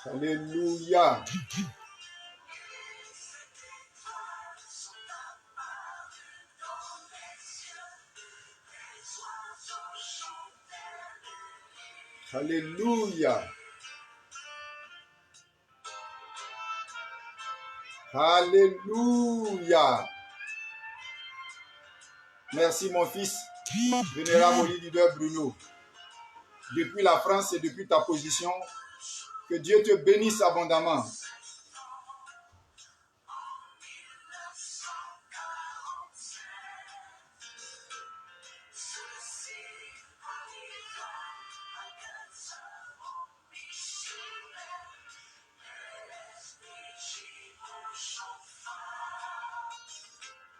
Alléluia. Alléluia. Alléluia. Merci mon fils, vénérable leader Bruno. Depuis la France et depuis ta position, que Dieu te bénisse abondamment.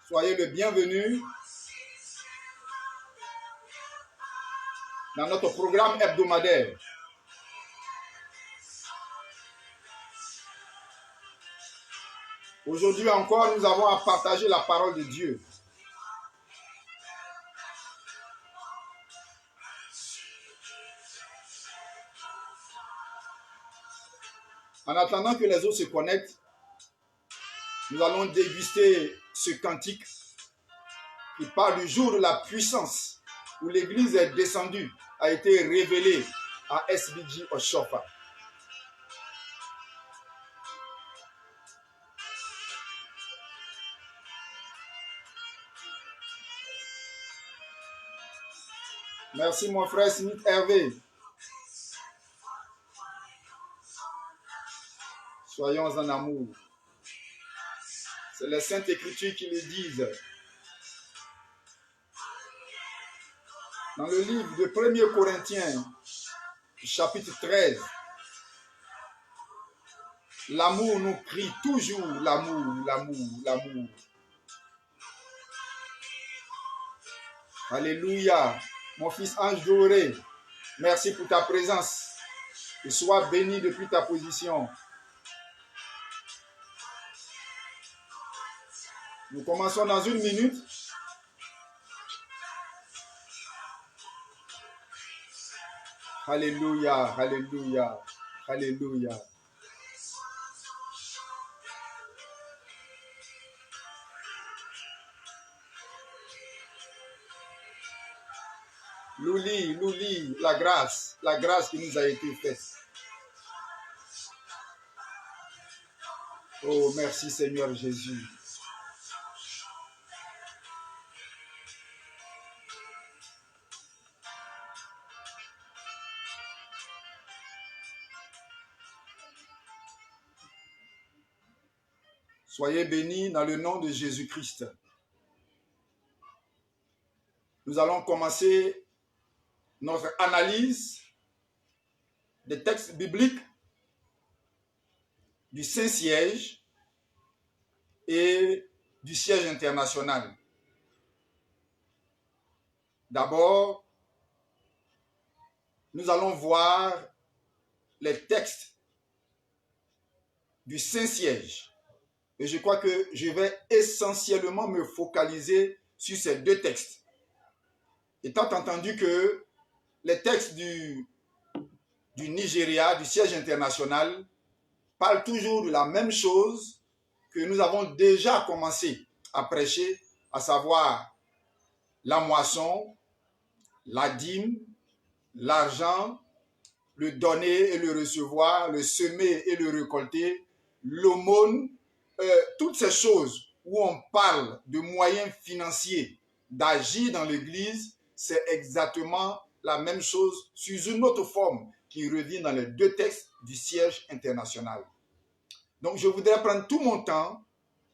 Soyez le bienvenu dans notre programme hebdomadaire. Aujourd'hui encore, nous avons à partager la parole de Dieu. En attendant que les autres se connectent, nous allons déguster ce cantique qui parle du jour de la puissance où l'Église est descendue, a été révélée à SBG Oshofa. Merci mon frère Smith Hervé. Soyons en amour. C'est les Saintes Écritures qui le disent. Dans le livre de 1er Corinthiens, chapitre 13, l'amour nous crie toujours l'amour, l'amour, l'amour. Alléluia. Mon fils Ange Doré, merci pour ta présence. Et sois béni depuis ta position. Nous commençons dans 1 minute. Alléluia, alléluia, alléluia. Louli, la grâce qui nous a été faite. Oh, merci Seigneur Jésus. Soyez bénis dans le nom de Jésus-Christ. Nous allons commencer notre analyse des textes bibliques du Saint-Siège et du siège international. D'abord, nous allons voir les textes du Saint-Siège. Et je crois que je vais essentiellement me focaliser sur ces 2 textes. Étant entendu que les textes du Nigeria, du siège international, parlent toujours de la même chose que nous avons déjà commencé à prêcher, à savoir la moisson, la dîme, l'argent, le donner et le recevoir, le semer et le récolter, l'aumône, toutes ces choses où on parle de moyens financiers d'agir dans l'Église, c'est exactement la même chose sous une autre forme qui revient dans les 2 textes du siège international. Donc, je voudrais prendre tout mon temps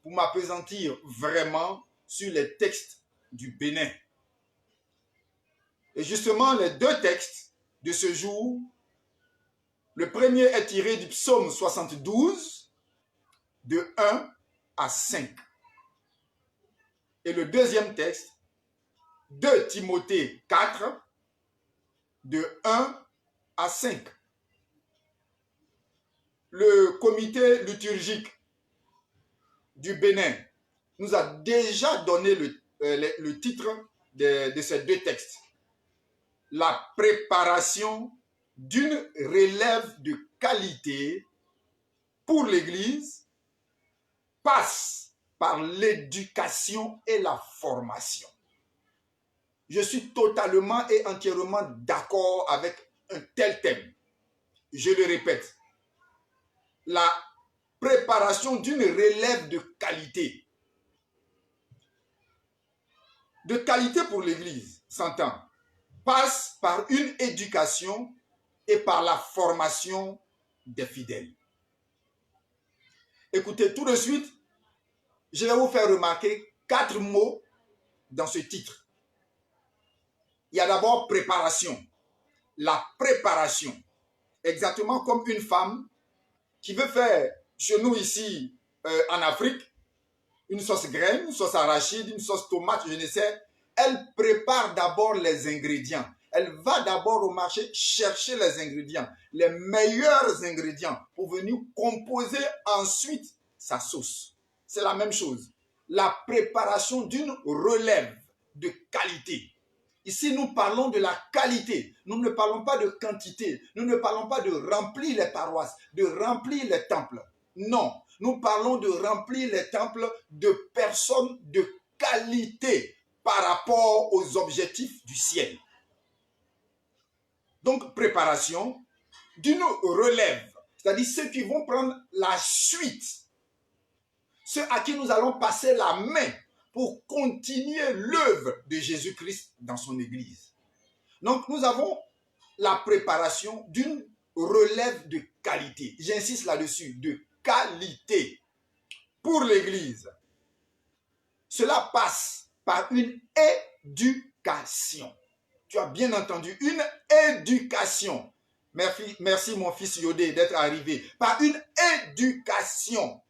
pour m'appesantir vraiment sur les textes du Bénin. Et justement, les 2 textes de ce jour, le premier est tiré du psaume 72, de 1 à 5. Et le deuxième texte, 2 Timothée 4, de 1 à 5. Le comité liturgique du Bénin nous a déjà donné le titre de ces 2 textes. La préparation d'une relève de qualité pour l'Église passe par l'éducation et la formation. Je suis totalement et entièrement d'accord avec un tel thème. Je le répète, la préparation d'une relève de qualité. De qualité pour l'Église, s'entend, passe par une éducation et par la formation des fidèles. Écoutez, tout de suite, je vais vous faire remarquer 4 mots dans ce titre. Il y a d'abord préparation. La préparation. Exactement comme une femme qui veut faire chez nous ici en Afrique une sauce graine, une sauce arachide, une sauce tomate, je ne sais. Elle prépare d'abord les ingrédients. Elle va d'abord au marché chercher les ingrédients, les meilleurs ingrédients pour venir composer ensuite sa sauce. C'est la même chose. La préparation d'une relève de qualité. Ici, nous parlons de la qualité. Nous ne parlons pas de quantité. Nous ne parlons pas de remplir les paroisses, de remplir les temples. Non, nous parlons de remplir les temples de personnes de qualité par rapport aux objectifs du ciel. Donc, préparation d'une relève, c'est-à-dire ceux qui vont prendre la suite, ceux à qui nous allons passer la main pour continuer l'œuvre de Jésus-Christ dans son Église. Donc, nous avons la préparation d'une relève de qualité. J'insiste là-dessus, de qualité pour l'Église. Cela passe par une éducation. Tu as bien entendu, une éducation. Merci mon fils Yodé d'être arrivé. Par une éducation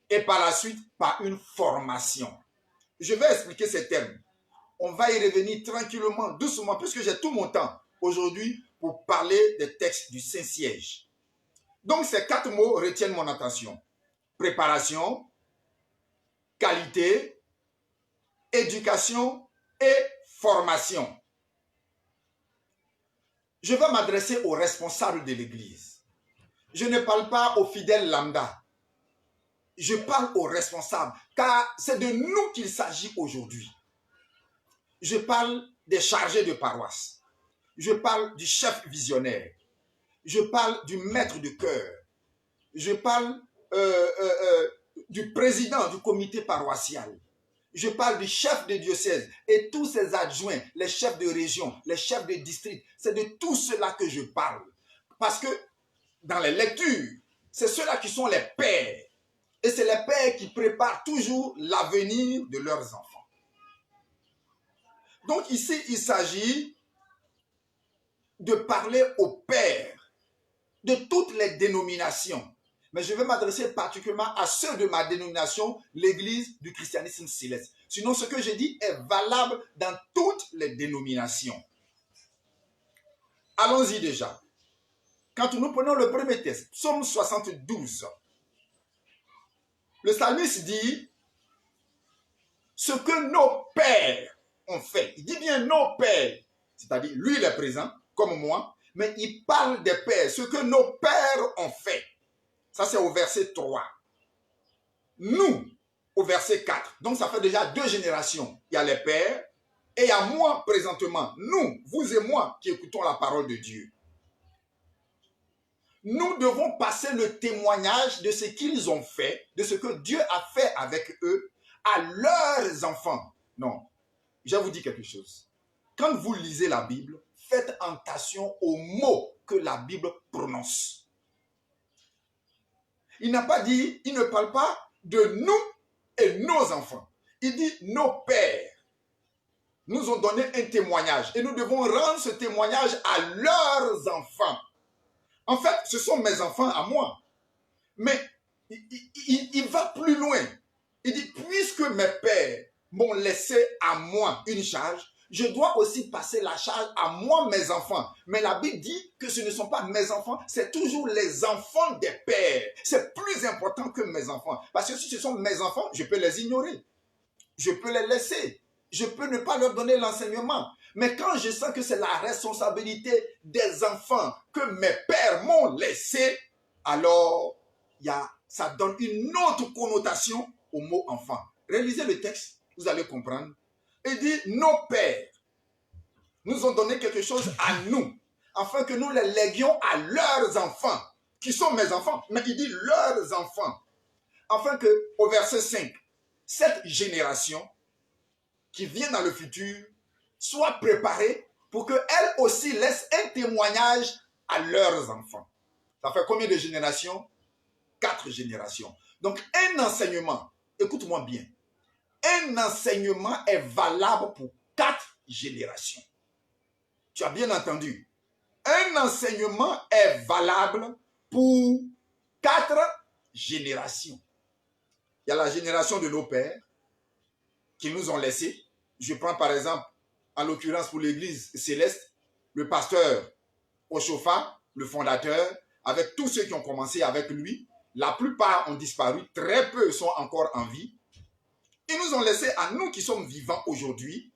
et par la suite par une formation. Je vais expliquer ces termes. On va y revenir tranquillement, doucement, puisque j'ai tout mon temps aujourd'hui pour parler des textes du Saint-Siège. Donc ces 4 mots retiennent mon attention. Préparation, qualité, éducation et formation. Je vais m'adresser aux responsables de l'Église. Je ne parle pas aux fidèles lambda. Je parle aux responsables, car c'est de nous qu'il s'agit aujourd'hui. Je parle des chargés de paroisse. Je parle du chef visionnaire. Je parle du maître de chœur. Je parle du président du comité paroissial. Je parle du chef de diocèse et tous ses adjoints, les chefs de région, les chefs de district. C'est de tout cela que je parle. Parce que dans les lectures, c'est ceux-là qui sont les pères. Et c'est les pères qui préparent toujours l'avenir de leurs enfants. Donc ici, il s'agit de parler aux pères de toutes les dénominations. Mais je vais m'adresser particulièrement à ceux de ma dénomination, l'Église du christianisme céleste. Sinon, ce que je dis est valable dans toutes les dénominations. Allons-y déjà. Quand nous prenons le premier texte, Psaume 72, le psalmiste dit ce que nos pères ont fait. Il dit bien nos pères, c'est-à-dire lui il est présent, comme moi, mais il parle des pères, ce que nos pères ont fait. Ça c'est au verset 3. Nous, au verset 4. Donc ça fait déjà 2 générations. Il y a les pères et il y a moi présentement, nous, vous et moi qui écoutons la parole de Dieu. Nous devons passer le témoignage de ce qu'ils ont fait, de ce que Dieu a fait avec eux, à leurs enfants. Non, je vous dis quelque chose. Quand vous lisez la Bible, faites attention aux mots que la Bible prononce. Il n'a pas dit, il ne parle pas de nous et nos enfants. Il dit nos pères nous ont donné un témoignage et nous devons rendre ce témoignage à leurs enfants. En fait, ce sont mes enfants à moi. Mais il va plus loin. Il dit, puisque mes pères m'ont laissé à moi une charge, je dois aussi passer la charge à moi, mes enfants. Mais la Bible dit que ce ne sont pas mes enfants, c'est toujours les enfants des pères. C'est plus important que mes enfants. Parce que si ce sont mes enfants, je peux les ignorer. Je peux les laisser. Je peux ne pas leur donner l'enseignement. Mais quand je sens que c'est la responsabilité des enfants que mes pères m'ont laissé, alors il y a ça donne une autre connotation au mot enfant. Réalisez le texte, vous allez comprendre. Il dit, nos pères nous ont donné quelque chose à nous, afin que nous les léguions à leurs enfants, qui sont mes enfants, mais il dit leurs enfants, afin que, au verset 5, cette génération qui vient dans le futur soit préparée pour qu'elle aussi laisse un témoignage à leurs enfants. Ça fait combien de générations? 4 générations. Donc, un enseignement, écoute-moi bien, un enseignement est valable pour 4 générations. Tu as bien entendu. Un enseignement est valable pour 4 générations. Il y a la génération de nos pères qui nous ont laissés. Je prends par exemple, en l'occurrence pour l'église céleste, le pasteur Oshofa, le fondateur, avec tous ceux qui ont commencé avec lui. La plupart ont disparu, très peu sont encore en vie. Ils nous ont laissés à nous qui sommes vivants aujourd'hui,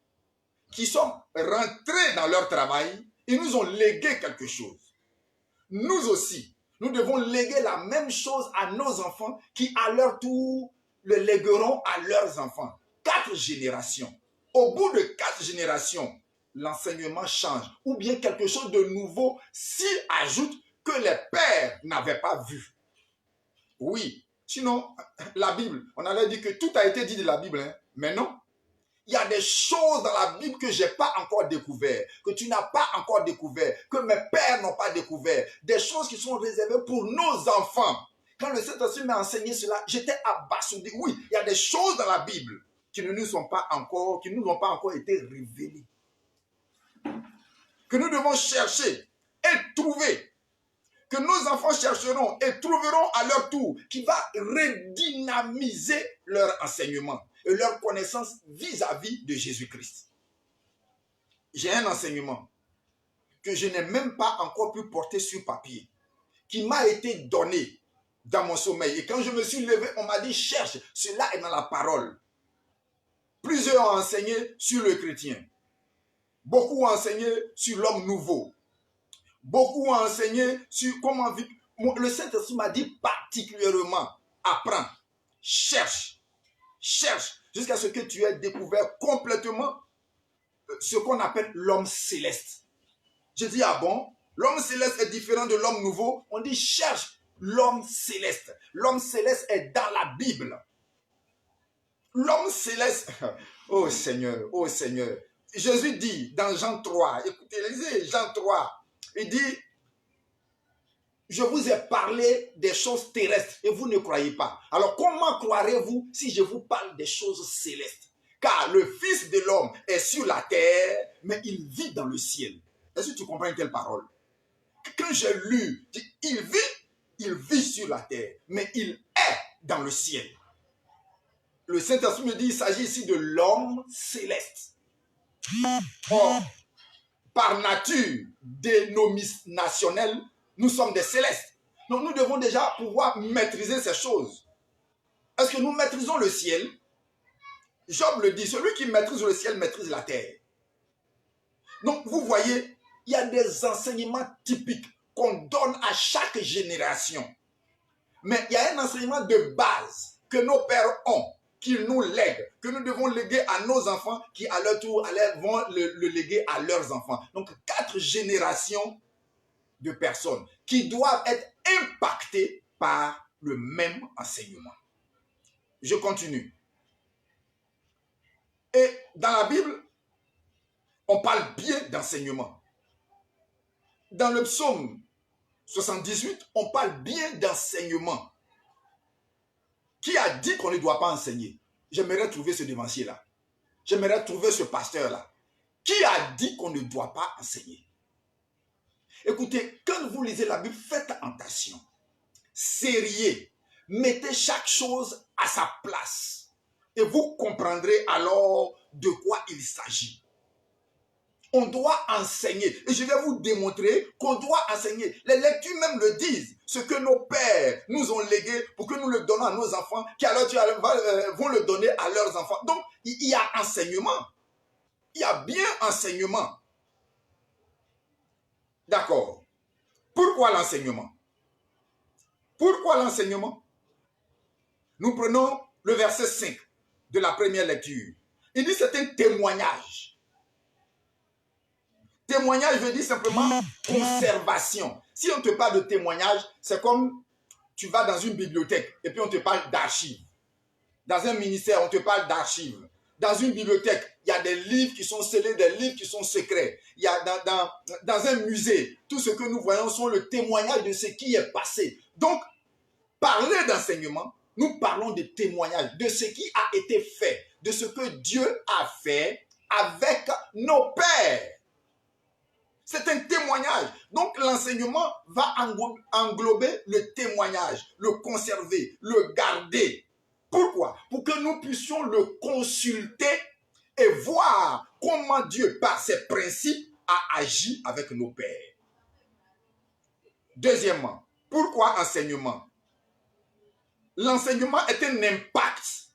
qui sommes rentrés dans leur travail, ils nous ont légué quelque chose. Nous aussi, nous devons léguer la même chose à nos enfants qui à leur tour le légueront à leurs enfants. 4 générations. Au bout de 4 générations, l'enseignement change. Ou bien quelque chose de nouveau s'y ajoute que les pères n'avaient pas vu. Oui, sinon, la Bible, on allait dire que tout a été dit de la Bible, hein? Mais non. Il y a des choses dans la Bible que je n'ai pas encore découvert, que tu n'as pas encore découvert, que mes pères n'ont pas découvert. Des choses qui sont réservées pour nos enfants. Quand le Saint-Esprit m'a enseigné cela, j'étais abasourdi. Oui, il y a des choses dans la Bible qui ne nous ont pas encore, qui nous ont pas encore été révélées. Que nous devons chercher et trouver. Que nos enfants chercheront et trouveront à leur tour, qui va redynamiser leur enseignement et leur connaissance vis-à-vis de Jésus-Christ. J'ai un enseignement que je n'ai même pas encore pu porter sur papier, qui m'a été donné dans mon sommeil. Et quand je me suis levé, on m'a dit, cherche, cela est dans la parole. Plusieurs ont enseigné sur le chrétien. Beaucoup ont enseigné sur l'homme nouveau. Beaucoup ont enseigné sur comment vivre. Le Saint-Esprit m'a dit particulièrement, apprends, cherche, jusqu'à ce que tu aies découvert complètement ce qu'on appelle l'homme céleste. Je dis, ah bon, l'homme céleste est différent de l'homme nouveau. On dit, cherche l'homme céleste. L'homme céleste est dans la Bible. L'homme céleste, oh Seigneur, oh Seigneur. Jésus dit dans Jean 3, écoutez, lisez Jean 3, il dit, je vous ai parlé des choses terrestres et vous ne croyez pas. Alors comment croirez-vous si je vous parle des choses célestes? Car le Fils de l'homme est sur la terre, mais il vit dans le ciel. Est-ce que tu comprends une telle parole? Quand j'ai lu, il vit sur la terre, mais il est dans le ciel. Le Saint-Esprit me dit, il s'agit ici de l'homme céleste. Or, par nature dénominationnelle, nous sommes des célestes. Donc nous devons déjà pouvoir maîtriser ces choses. Est-ce que nous maîtrisons le ciel? Job le dit, celui qui maîtrise le ciel maîtrise la terre. Donc vous voyez, il y a des enseignements typiques qu'on donne à chaque génération. Mais il y a un enseignement de base que nos pères ont, qu'ils nous lèguent, que nous devons léguer à nos enfants qui à leur tour vont le léguer à leurs enfants. Donc 4 générations de personnes qui doivent être impactées par le même enseignement. Je continue. Et dans la Bible, on parle bien d'enseignement. Dans le psaume 78, on parle bien d'enseignement. Qui a dit qu'on ne doit pas enseigner? J'aimerais trouver ce devancier-là. J'aimerais trouver ce pasteur-là. Qui a dit qu'on ne doit pas enseigner? Écoutez, quand vous lisez la Bible, faites attention. Sérieux. Mettez chaque chose à sa place. Et vous comprendrez alors de quoi il s'agit. On doit enseigner. Et je vais vous démontrer qu'on doit enseigner. Les lectures même le disent. Ce que nos pères nous ont légué pour que nous le donnons à nos enfants, qui alors vont le donner à leurs enfants. Donc, il y a enseignement. Il y a bien enseignement. D'accord. Pourquoi l'enseignement? Pourquoi l'enseignement? Nous prenons le verset 5 de la première lecture. Il dit c'est un témoignage. Témoignage veut dire simplement conservation. Si on te parle de témoignage, c'est comme tu vas dans une bibliothèque et puis on te parle d'archives. Dans un ministère, on te parle d'archives. Dans une bibliothèque, il y a des livres qui sont scellés, des livres qui sont secrets. Il y a dans un musée, tout ce que nous voyons sont le témoignage de ce qui est passé. Donc, parler d'enseignement, nous parlons de témoignage, de ce qui a été fait, de ce que Dieu a fait avec nos pères. C'est un témoignage. Donc, l'enseignement va englober le témoignage, le conserver, le garder. Pourquoi? Pour que nous puissions le consulter et voir comment Dieu, par ses principes, a agi avec nos pères. Deuxièmement, pourquoi enseignement? L'enseignement est un impact.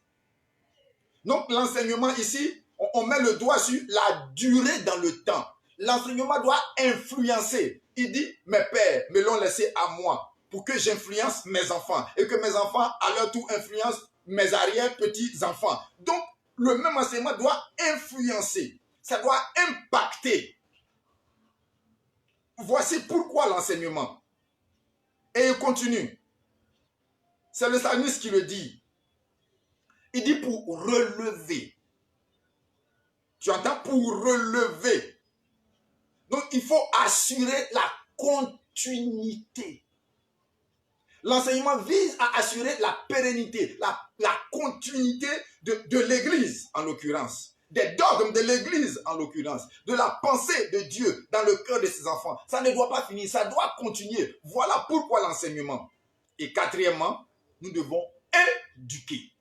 Donc, l'enseignement ici, on met le doigt sur la durée dans le temps. L'enseignement doit influencer. Il dit, mes pères me l'ont laissé à moi pour que j'influence mes enfants et que mes enfants, à leur tour, influencent mes arrière-petits-enfants. Donc, le même enseignement doit influencer. Ça doit impacter. Voici pourquoi l'enseignement. Et il continue. C'est le psalmiste qui le dit. Il dit pour relever. Tu entends? Pour relever. Donc, il faut assurer la continuité. L'enseignement vise à assurer la pérennité, la continuité de l'Église, en l'occurrence. Des dogmes de l'Église, en l'occurrence. De la pensée de Dieu dans le cœur de ses enfants. Ça ne doit pas finir, ça doit continuer. Voilà pourquoi l'enseignement. Et quatrièmement, nous devons éduquer.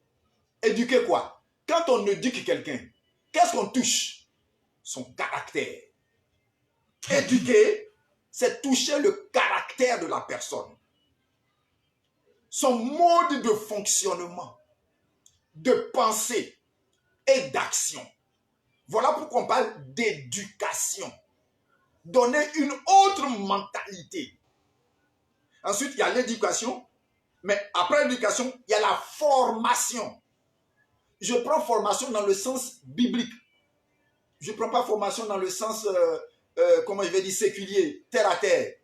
Éduquer quoi? Quand on éduque quelqu'un, qu'est-ce qu'on touche? Son caractère. Éduquer, c'est toucher le caractère de la personne. Son mode de fonctionnement, de pensée et d'action. Voilà pourquoi on parle d'éducation. Donner une autre mentalité. Ensuite, il y a l'éducation. Mais après l'éducation, il y a la formation. Je prends formation dans le sens biblique. Je ne prends pas formation dans le sens, comment je vais dire, séculier, terre à terre.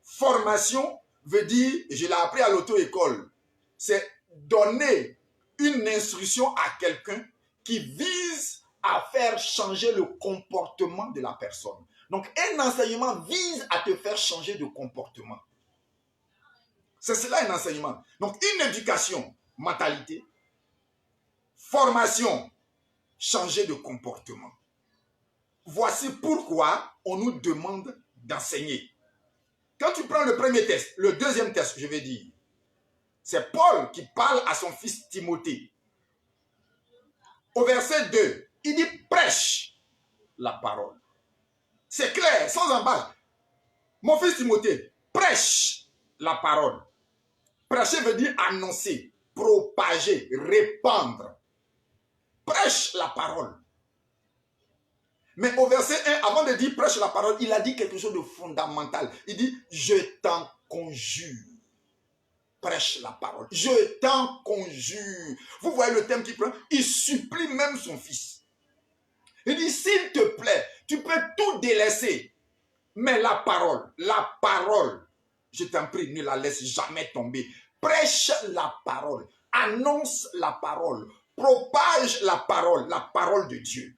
Formation veut dire, je l'ai appris à l'auto-école, c'est donner une instruction à quelqu'un qui vise à faire changer le comportement de la personne. Donc, un enseignement vise à te faire changer de comportement. C'est cela un enseignement. Donc, une éducation, mentalité, formation, changer de comportement. Voici pourquoi on nous demande d'enseigner. Quand tu prends le premier texte, le deuxième texte, je vais dire, c'est Paul qui parle à son fils Timothée. Au verset 2, il dit prêche la parole. C'est clair, sans embâche. Mon fils Timothée, prêche la parole. Prêcher veut dire annoncer, propager, répandre. Prêche la parole. Mais au verset 1, avant de dire prêche la parole, il a dit quelque chose de fondamental. Il dit, je t'en conjure. Prêche la parole. Je t'en conjure. Vous voyez le thème qu'il prend? Il supplie même son fils. Il dit, s'il te plaît, tu peux tout délaisser. Mais la parole, je t'en prie, ne la laisse jamais tomber. Prêche la parole. Annonce la parole. Propage la parole de Dieu.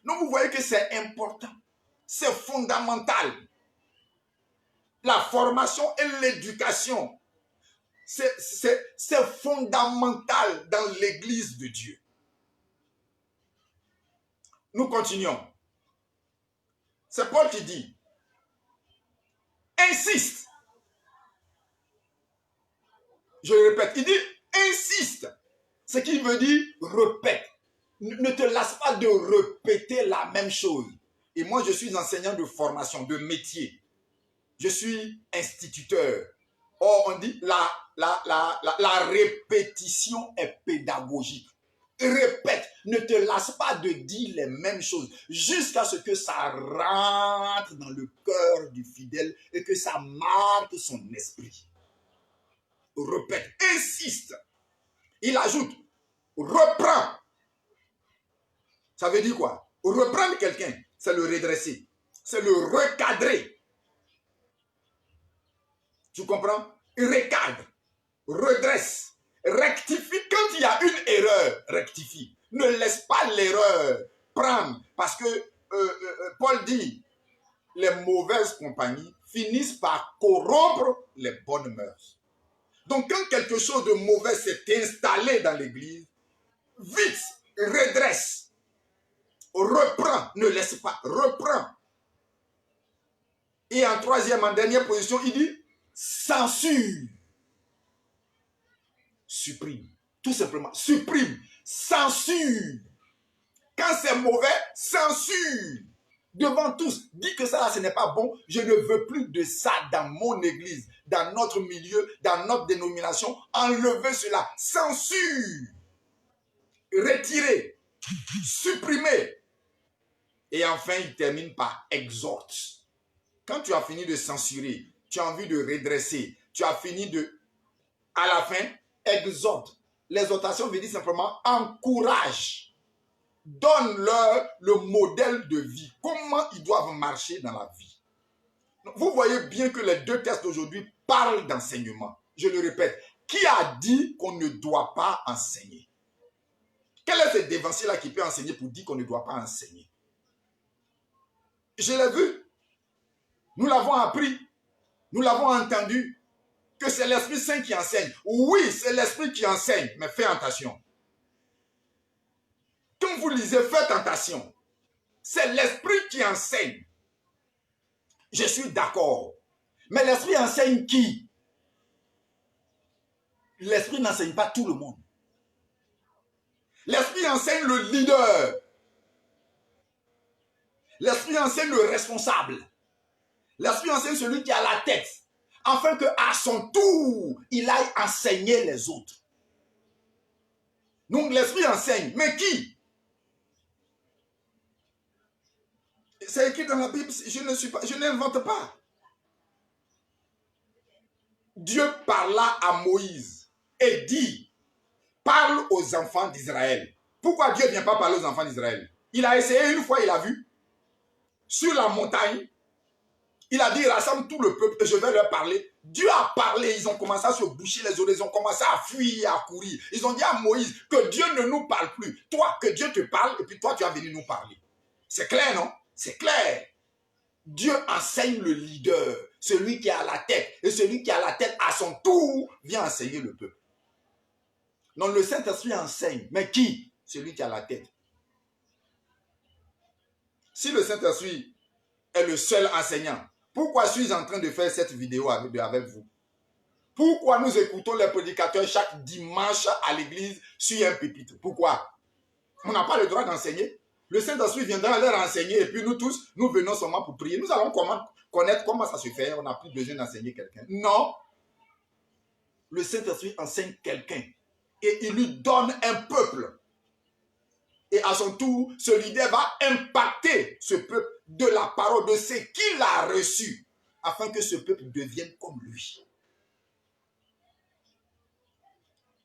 Donc vous voyez que c'est important. C'est fondamental. La formation et l'éducation, c'est fondamental dans l'Église de Dieu. Nous continuons. C'est Paul qui dit, insiste. Je le répète, il dit insiste. Ce qui veut dire répète. Ne te lasse pas de répéter la même chose. Et moi, je suis enseignant de formation, de métier. Je suis instituteur. Or, on dit la répétition est pédagogique. Répète, ne te lasse pas de dire les mêmes choses jusqu'à ce que ça rentre dans le cœur du fidèle et que ça marque son esprit. Répète, insiste. Il ajoute, reprends. Ça veut dire quoi? Reprendre quelqu'un, c'est le redresser. C'est le recadrer. Tu comprends? Recadre, redresse, rectifie. Quand il y a une erreur, rectifie. Ne laisse pas l'erreur prendre. Parce que Paul dit, les mauvaises compagnies finissent par corrompre les bonnes mœurs. Donc quand quelque chose de mauvais s'est installé dans l'église, vite, redresse, reprends, ne laisse pas, reprends. Et en troisième, en dernière position, il dit censure. Supprime. Tout simplement, supprime, censure. Quand c'est mauvais, censure. Devant tous, dis que ça, ce n'est pas bon. Je ne veux plus de ça dans mon église, dans notre milieu, dans notre dénomination. Enlevez cela. Censure. Retirer. Supprimer. Et enfin, il termine par exhorte. Quand tu as fini de censurer, tu as envie de redresser, tu as fini de... À la fin, exhorte. L'exhortation veut dire simplement encourage. Donne-leur le modèle de vie. Comment ils doivent marcher dans la vie. Vous voyez bien que les deux textes d'aujourd'hui parlent d'enseignement. Je le répète. Qui a dit qu'on ne doit pas enseigner? Quel est ce dévancier-là qui peut enseigner pour dire qu'on ne doit pas enseigner? Je l'ai vu. Nous l'avons appris. Nous l'avons entendu. Que c'est l'Esprit Saint qui enseigne. Oui, c'est l'Esprit qui enseigne. Mais fais attention. Quand vous lisez, faites attention. C'est l'Esprit qui enseigne. Je suis d'accord. Mais l'Esprit enseigne qui? L'Esprit n'enseigne pas tout le monde. L'Esprit enseigne le leader. L'Esprit enseigne le responsable. L'Esprit enseigne celui qui a la tête. Afin qu'à son tour, il aille enseigner les autres. Donc l'Esprit enseigne. Mais qui? C'est écrit dans la Bible, je n'invente pas. Dieu parla à Moïse et dit, parle aux enfants d'Israël. Pourquoi Dieu ne vient pas parler aux enfants d'Israël? Il a essayé une fois, il a vu. Sur la montagne, il a dit, rassemble tout le peuple et je vais leur parler. Dieu a parlé, ils ont commencé à se boucher les oreilles, ils ont commencé à fuir, à courir. Ils ont dit à Moïse que Dieu ne nous parle plus. Toi, que Dieu te parle et puis toi, tu vas venir nous parler. C'est clair, non? C'est clair. Dieu enseigne le leader, celui qui a la tête. Et celui qui a la tête, à son tour, vient enseigner le peuple. Donc le Saint-Esprit enseigne. Mais qui? Celui qui a la tête. Si le Saint-Esprit est le seul enseignant, pourquoi suis-je en train de faire cette vidéo avec vous? Pourquoi nous écoutons les prédicateurs chaque dimanche à l'église sur un pupitre? Pourquoi? On n'a pas le droit d'enseigner. Le Saint-Esprit viendra leur enseigner et puis nous tous, nous venons seulement pour prier. Nous allons connaître comment ça se fait. On n'a plus besoin d'enseigner quelqu'un. Non. Le Saint-Esprit enseigne quelqu'un et il lui donne un peuple. Et à son tour, ce leader va impacter ce peuple de la parole, de ce qu'il a reçu, afin que ce peuple devienne comme lui.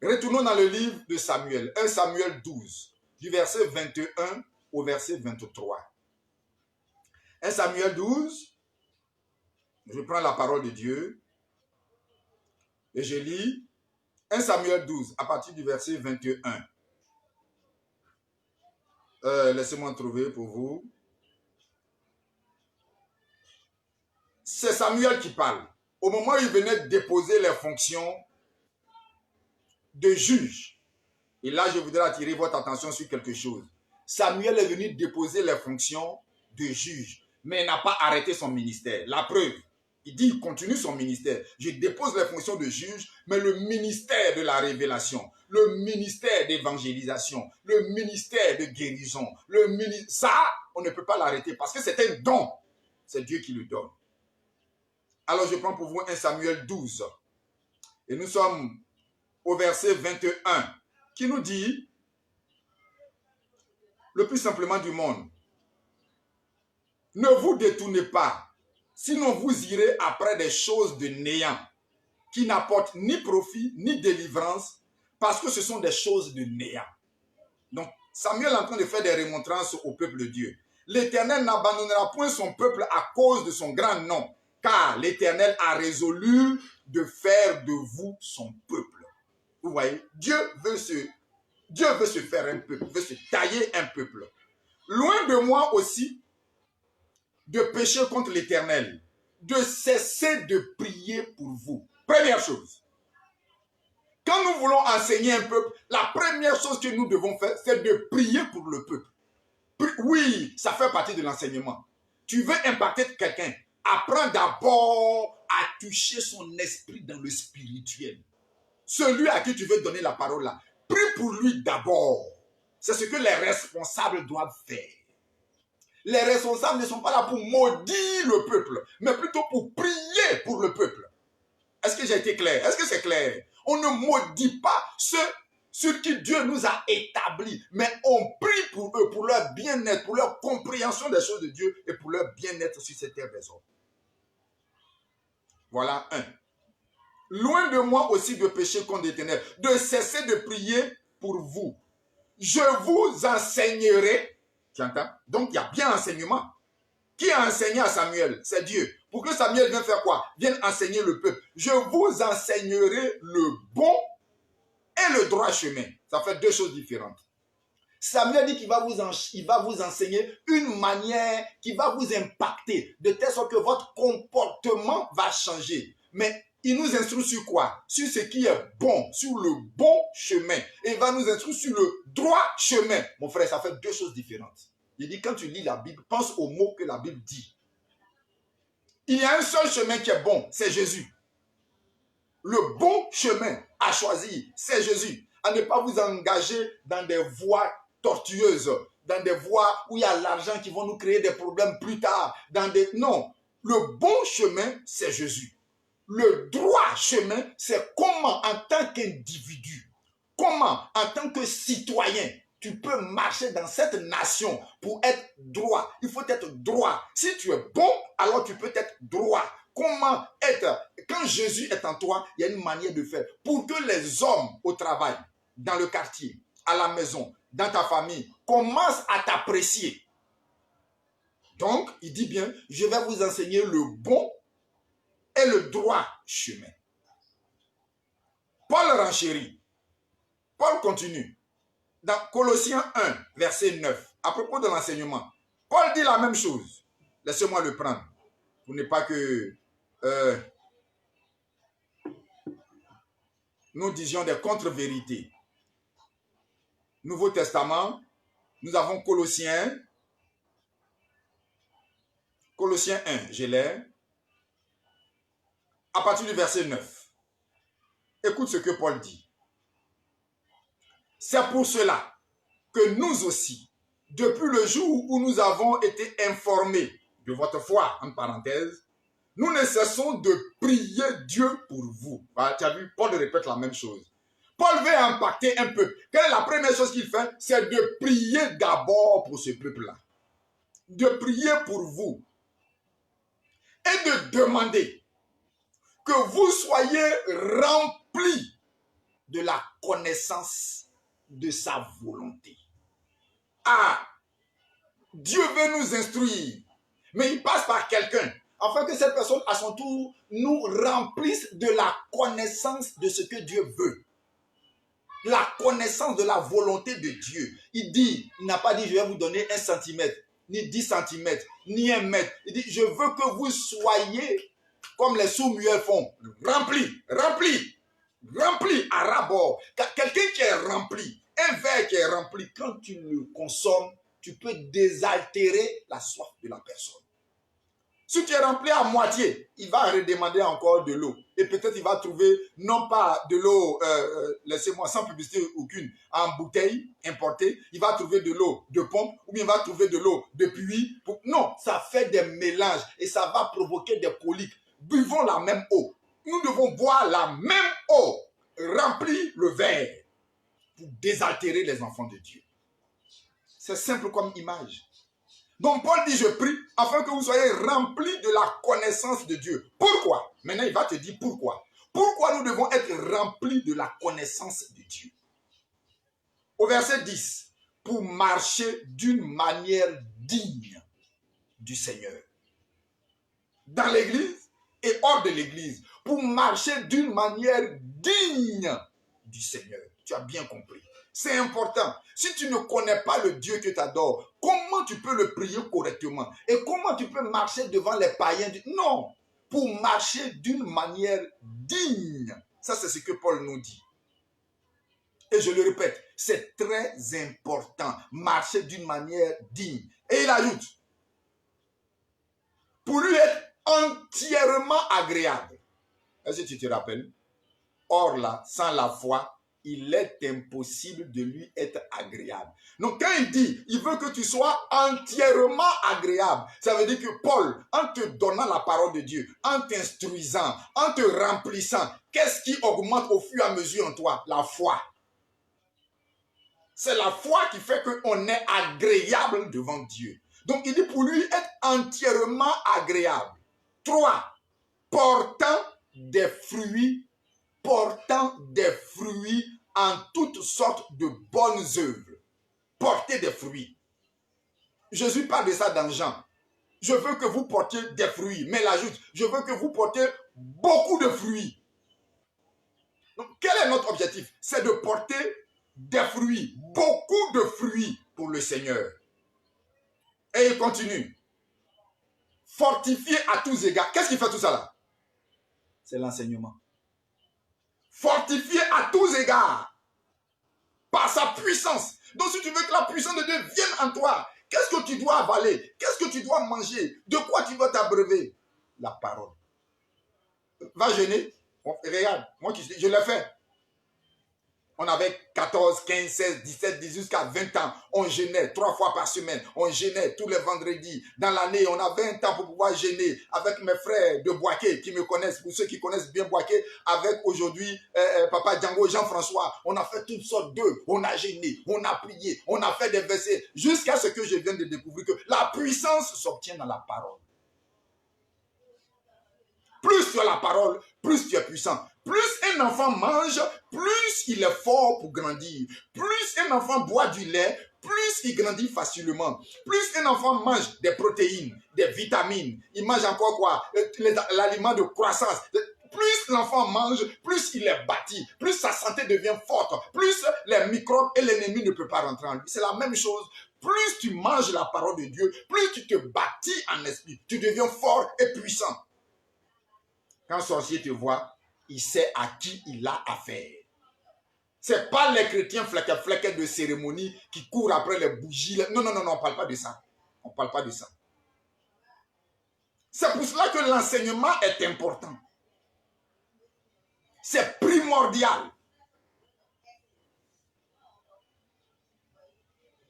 Retournons dans le livre de Samuel, 1 Samuel 12, du verset 21 au verset 23. 1 Samuel 12, je prends la parole de Dieu et je lis 1 Samuel 12 à partir du verset 21. Laissez-moi trouver pour vous. C'est Samuel qui parle. Au moment où il venait déposer les fonctions de juge. Et là, je voudrais attirer votre attention sur quelque chose. Samuel est venu déposer les fonctions de juge, mais il n'a pas arrêté son ministère. La preuve, il dit, il continue son ministère. Je dépose les fonctions de juge, mais le ministère de la révélation, le ministère d'évangélisation, le ministère de guérison, ça, on ne peut pas l'arrêter parce que c'est un don. C'est Dieu qui le donne. Alors, je prends pour vous 1 Samuel 12. Et nous sommes au verset 21, qui nous dit, le plus simplement du monde, ne vous détournez pas, sinon vous irez après des choses de néant, qui n'apportent ni profit, ni délivrance, parce que ce sont des choses de néant. Donc, Samuel est en train de faire des remontrances au peuple de Dieu. L'Éternel n'abandonnera point son peuple à cause de son grand nom, car l'Éternel a résolu de faire de vous son peuple. Vous voyez, Dieu veut se faire un peuple, veut se tailler un peuple. Loin de moi aussi de pécher contre l'Éternel, de cesser de prier pour vous. Première chose. Quand nous voulons enseigner un peuple, la première chose que nous devons faire, c'est de prier pour le peuple. Oui, ça fait partie de l'enseignement. Tu veux impacter quelqu'un, apprends d'abord à toucher son esprit dans le spirituel. Celui à qui tu veux donner la parole là, prie pour lui d'abord. C'est ce que les responsables doivent faire. Les responsables ne sont pas là pour maudire le peuple, mais plutôt pour prier pour le peuple. Est-ce que j'ai été clair? Est-ce que c'est clair? On ne maudit pas ceux sur qui Dieu nous a établis, mais on prie pour eux, pour leur bien-être, pour leur compréhension des choses de Dieu et pour leur bien-être sur cette terre des hommes. Voilà un. Loin de moi aussi de pécher contre l'Éternel, de cesser de prier pour vous. Je vous enseignerai. Tu entends? Donc il y a bien enseignement. Qui a enseigné à Samuel? C'est Dieu. Pour que Samuel vienne faire quoi? Vienne enseigner le peuple. Je vous enseignerai le bon et le droit chemin. Ça fait deux choses différentes. Samuel dit qu'il va vous enseigner une manière qui va vous impacter, de telle sorte que votre comportement va changer. Mais il nous instruit sur quoi? Sur ce qui est bon, sur le bon chemin. Et il va nous instruire sur le droit chemin. Mon frère, ça fait deux choses différentes. Il dit, quand tu lis la Bible, pense aux mots que la Bible dit. Il y a un seul chemin qui est bon, c'est Jésus. Le bon chemin à choisir, c'est Jésus. À ne pas vous engager dans des voies tortueuses, dans des voies où il y a l'argent qui vont nous créer des problèmes plus tard. Non, le bon chemin, c'est Jésus. Le droit chemin, c'est comment en tant qu'individu, comment en tant que citoyen, tu peux marcher dans cette nation pour être droit. Il faut être droit. Si tu es bon, alors tu peux être droit. Comment être? Quand Jésus est en toi, il y a une manière de faire. Pour que les hommes au travail, dans le quartier, à la maison, dans ta famille, commencent à t'apprécier. Donc, il dit bien, je vais vous enseigner le bon et le droit chemin. Paul renchérit. Paul continue. Dans Colossiens 1, verset 9, à propos de l'enseignement, Paul dit la même chose. Laissez-moi le prendre. Pour ne pas que nous disions des contre-vérités. Nouveau Testament, nous avons Colossiens 1, je l'ai, à partir du verset 9. Écoute ce que Paul dit. C'est pour cela que nous aussi, depuis le jour où nous avons été informés de votre foi, en parenthèse, nous ne cessons de prier Dieu pour vous. Voilà, tu as vu, Paul répète la même chose. Paul veut impacter un peuple. Quelle est la première chose qu'il fait? C'est de prier d'abord pour ce peuple-là. De prier pour vous. Et de demander que vous soyez remplis de la connaissance de sa volonté. Ah, Dieu veut nous instruire, mais il passe par quelqu'un, afin que cette personne, à son tour, nous remplisse de la connaissance de ce que Dieu veut. La connaissance de la volonté de Dieu. Il n'a pas dit, je vais vous donner 1 centimètre, ni 10 centimètres, ni 1 mètre. Il dit, je veux que vous soyez comme les sourds-muets font, remplis à ras-bord. Quelqu'un qui est rempli, un verre qui est rempli, quand tu le consommes, tu peux désaltérer la soif de la personne. Si tu es rempli à moitié, il va redemander encore de l'eau. Et peut-être il va trouver, non pas de l'eau, laissez-moi, sans publicité aucune, en bouteille importée, il va trouver de l'eau de pompe, ou bien il va trouver de l'eau de puits. Non, ça fait des mélanges et ça va provoquer des coliques. Buvons la même eau. Nous devons boire la même eau. Remplis le verre pour désaltérer les enfants de Dieu. C'est simple comme image. Donc Paul dit, je prie afin que vous soyez remplis de la connaissance de Dieu. Pourquoi? Maintenant il va te dire pourquoi. Pourquoi nous devons être remplis de la connaissance de Dieu? Au verset 10, pour marcher d'une manière digne du Seigneur. Dans l'église et hors de l'église, pour marcher d'une manière digne du Seigneur. Tu as bien compris. C'est important. Si tu ne connais pas le Dieu que tu adores, comment tu peux le prier correctement? Et comment tu peux marcher devant les païens? Non, pour marcher d'une manière digne. Ça, c'est ce que Paul nous dit. Et je le répète, c'est très important. Marcher d'une manière digne. Et il ajoute, pour lui être entièrement agréable. Est-ce que tu te rappelles? Or là, sans la foi, il est impossible de lui être agréable. Donc quand il dit, il veut que tu sois entièrement agréable, ça veut dire que Paul, en te donnant la parole de Dieu, en t'instruisant, en te remplissant, qu'est-ce qui augmente au fur et à mesure en toi? La foi. C'est la foi qui fait qu'on est agréable devant Dieu. Donc il dit pour lui être entièrement agréable. 3. Portant des fruits en toutes sortes de bonnes œuvres. Porter des fruits. Jésus parle de ça dans Jean. Je veux que vous portiez des fruits. Mais il ajoute, je veux que vous portiez beaucoup de fruits. Donc, quel est notre objectif? C'est de porter des fruits, beaucoup de fruits pour le Seigneur. Et il continue. Fortifié à tous égards. Qu'est-ce qui fait tout ça là? C'est l'enseignement. Fortifié à tous égards. Par sa puissance. Donc si tu veux que la puissance de Dieu vienne en toi, qu'est-ce que tu dois avaler? Qu'est-ce que tu dois manger? De quoi tu dois t'abreuver? La parole. Va jeûner. Regarde, moi je l'ai fait. On avait 14, 15, 16, 17, 18 jusqu'à 20 ans. On jeûnait 3 fois par semaine. On jeûnait tous les vendredis. Dans l'année, on avait un temps pour pouvoir jeûner avec mes frères de Boaké qui me connaissent. Pour ceux qui connaissent bien Boaké, avec aujourd'hui Papa Django, Jean-François. On a fait toutes sortes d'œuvres. On a jeûné, on a prié, on a fait des versets. Jusqu'à ce que je vienne de découvrir que la puissance s'obtient dans la parole. Plus tu as la parole, plus tu es puissant. Plus un enfant mange, plus il est fort pour grandir. Plus un enfant boit du lait, plus il grandit facilement. Plus un enfant mange des protéines, des vitamines, il mange encore quoi? L'aliment de croissance. Plus l'enfant mange, plus il est bâti, plus sa santé devient forte, plus les microbes et l'ennemi ne peuvent pas rentrer en lui. C'est la même chose. Plus tu manges la parole de Dieu, plus tu te bâtis en esprit. Tu deviens fort et puissant. Quand un sorcier te voit, il sait à qui il a affaire. Ce n'est pas les chrétiens flequets de cérémonie qui courent après les bougies. Non, on ne parle pas de ça. On ne parle pas de ça. C'est pour cela que l'enseignement est important. C'est primordial.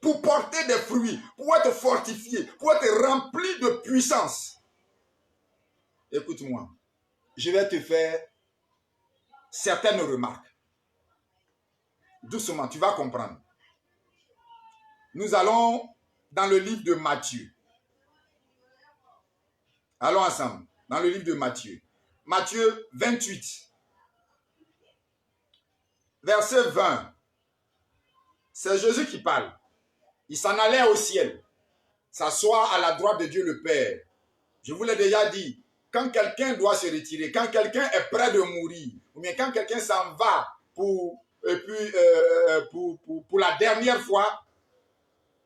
Pour porter des fruits, pour être fortifié, pour être rempli de puissance. Écoute-moi, je vais te faire certaines remarques. Doucement, tu vas comprendre. Nous allons dans le livre de Matthieu. Allons ensemble, dans le livre de Matthieu. Matthieu 28, verset 20. C'est Jésus qui parle. Il s'en allait au ciel, s'asseoir à la droite de Dieu le Père. Je vous l'ai déjà dit, quand quelqu'un doit se retirer, quand quelqu'un est près de mourir, ou bien quand quelqu'un s'en va pour la dernière fois,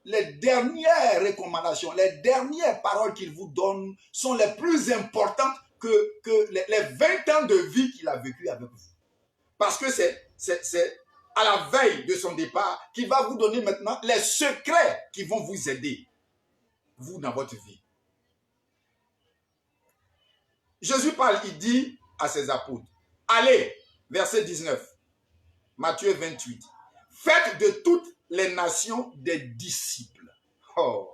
les dernières recommandations, les dernières paroles qu'il vous donne sont les plus importantes que les 20 ans de vie qu'il a vécu avec vous. Parce que c'est à la veille de son départ qu'il va vous donner maintenant les secrets qui vont vous aider, vous, dans votre vie. Jésus parle, il dit à ses apôtres, allez, verset 19, Matthieu 28, faites de toutes les nations des disciples. Oh,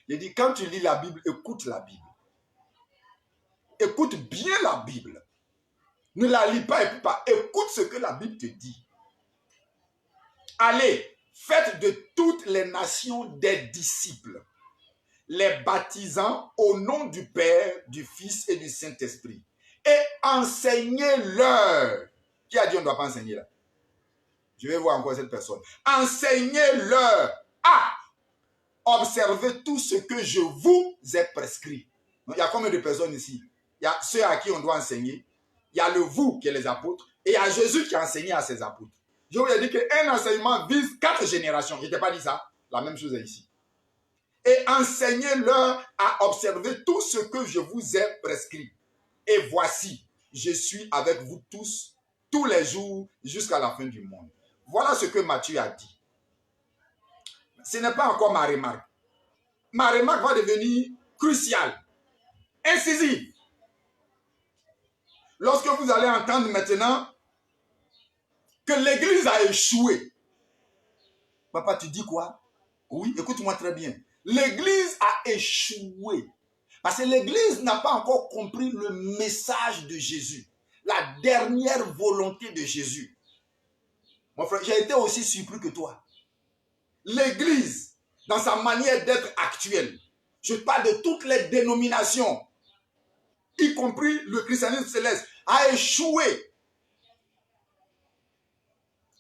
il dit, quand tu lis la Bible, écoute la Bible. Écoute bien la Bible. Ne la lis pas et puis pas. Écoute ce que la Bible te dit. Allez, faites de toutes les nations des disciples, les baptisant au nom du Père, du Fils et du Saint-Esprit, et enseignez-leur. Qui a dit on ne doit pas enseigner là? Je vais voir encore cette personne. Enseignez-leur à observer tout ce que je vous ai prescrit. Donc, il y a combien de personnes ici? Il y a ceux à qui on doit enseigner. Il y a le vous qui est les apôtres. Et il y a Jésus qui a enseigné à ses apôtres. Je vous ai dit qu'un enseignement vise 4 générations. Je ne t'ai pas dit ça. La même chose est ici. Et enseignez-leur à observer tout ce que je vous ai prescrit. Et voici, je suis avec vous tous les jours jusqu'à la fin du monde. Voilà ce que Matthieu a dit. Ce n'est pas encore ma remarque. Ma remarque va devenir cruciale, incisive. Lorsque vous allez entendre maintenant que l'Église a échoué. Papa, tu dis quoi? Oui, écoute-moi très bien. L'Église a échoué. Parce que l'Église n'a pas encore compris le message de Jésus. La dernière volonté de Jésus. Mon frère, j'ai été aussi surpris que toi. L'Église, dans sa manière d'être actuelle, je parle de toutes les dénominations, y compris le christianisme céleste, a échoué.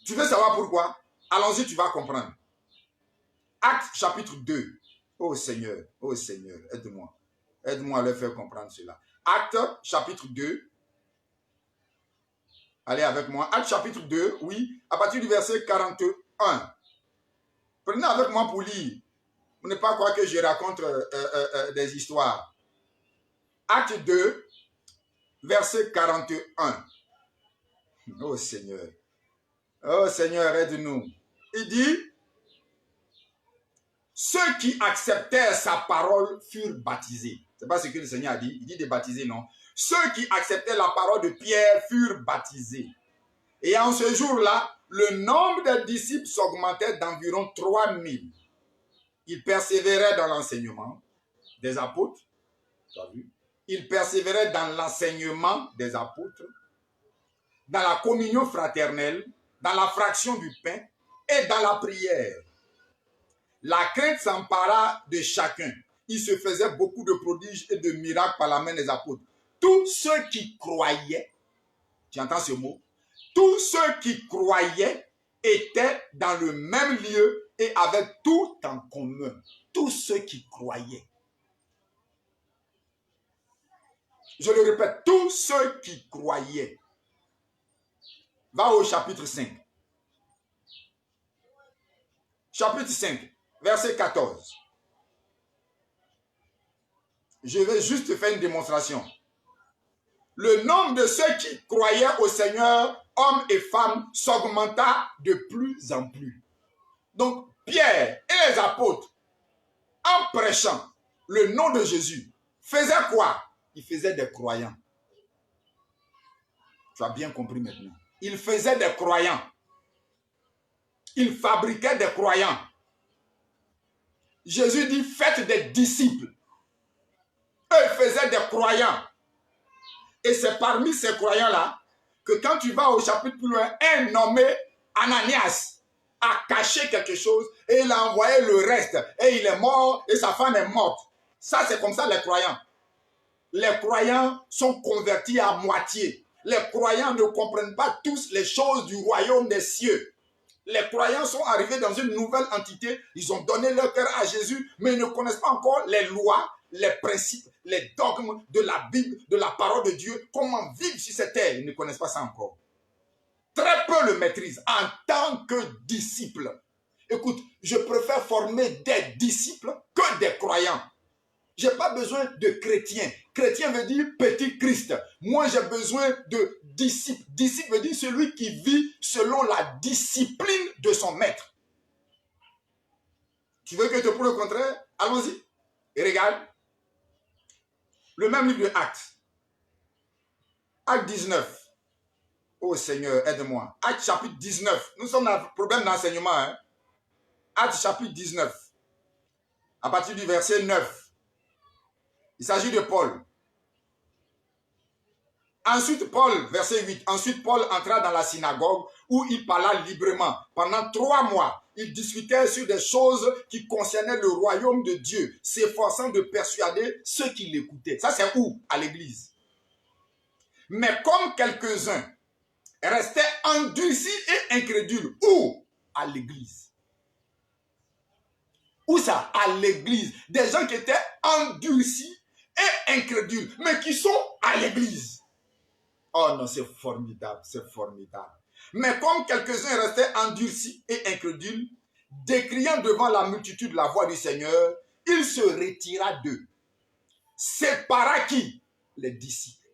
Tu veux savoir pourquoi? Allons-y, tu vas comprendre. Actes chapitre 2. Oh Seigneur, aide-moi. Aide-moi à leur faire comprendre cela. Actes chapitre 2. Allez avec moi. Actes chapitre 2, oui, à partir du verset 41. Prenez avec moi pour lire. Vous ne pas croire que je raconte des histoires. Acte 2, verset 41. Oh Seigneur. Oh Seigneur, aide-nous. Il dit, ceux qui acceptèrent sa parole furent baptisés. Ce n'est pas ce que le Seigneur a dit. Il dit de baptiser, non. Ceux qui acceptaient la parole de Pierre furent baptisés. Et en ce jour-là, le nombre des disciples s'augmentait d'environ 3000. Ils persévéraient dans l'enseignement des apôtres. Tu as vu? Ils persévéraient dans l'enseignement des apôtres, dans la communion fraternelle, dans la fraction du pain et dans la prière. La crainte s'empara de chacun. Il se faisait beaucoup de prodiges et de miracles par la main des apôtres. Tous ceux qui croyaient, tu entends ce mot? Tous ceux qui croyaient étaient dans le même lieu et avaient tout en commun. Tous ceux qui croyaient. Je le répète, tous ceux qui croyaient. Va au chapitre 5. Chapitre 5, verset 14. Je vais juste faire une démonstration. Le nombre de ceux qui croyaient au Seigneur, hommes et femmes, s'augmenta de plus en plus. Donc, Pierre et les apôtres, en prêchant le nom de Jésus, faisaient quoi? Ils faisaient des croyants. Tu as bien compris maintenant. Ils faisaient des croyants. Ils fabriquaient des croyants. Jésus dit, faites des disciples. Eux, ils faisaient des croyants. Et c'est parmi ces croyants-là que quand tu vas au chapitre plus loin, un nommé Ananias a caché quelque chose et il a envoyé le reste. Et il est mort et sa femme est morte. Ça, c'est comme ça les croyants. Les croyants sont convertis à moitié. Les croyants ne comprennent pas tous les choses du royaume des cieux. Les croyants sont arrivés dans une nouvelle entité. Ils ont donné leur cœur à Jésus, mais ils ne connaissent pas encore les lois, les principes, les dogmes de la Bible, de la parole de Dieu. Comment vivre sur cette terre? Ils ne connaissent pas ça encore. Très peu le maîtrisent en tant que disciples. Écoute, je préfère former des disciples que des croyants. Je n'ai pas besoin de chrétiens. Chrétien veut dire petit Christ. Moi, j'ai besoin de disciple. Disciple veut dire celui qui vit selon la discipline de son maître. Tu veux que je te prouve le contraire? Allons-y. Et regarde. Le même livre de Actes. Acte 19. Oh Seigneur, aide-moi. Acte chapitre 19. Nous sommes dans un problème d'enseignement. Hein? Acte chapitre 19. À partir du verset 9. Il s'agit de Paul. Ensuite, Paul, verset 8. Ensuite, Paul entra dans la synagogue où il parla librement. Pendant 3 mois, il discutait sur des choses qui concernaient le royaume de Dieu, s'efforçant de persuader ceux qui l'écoutaient. Ça, c'est où? À l'église. Mais comme quelques-uns restaient endurcis et incrédules, où? À l'église. Où ça? À l'église. Des gens qui étaient endurcis et incrédules, mais qui sont à l'église. Oh non, c'est formidable, c'est formidable. Mais comme quelques-uns restaient endurcis et incrédules, décriant devant la multitude la voix du Seigneur, il se retira d'eux. Sépara qui? Les disciples.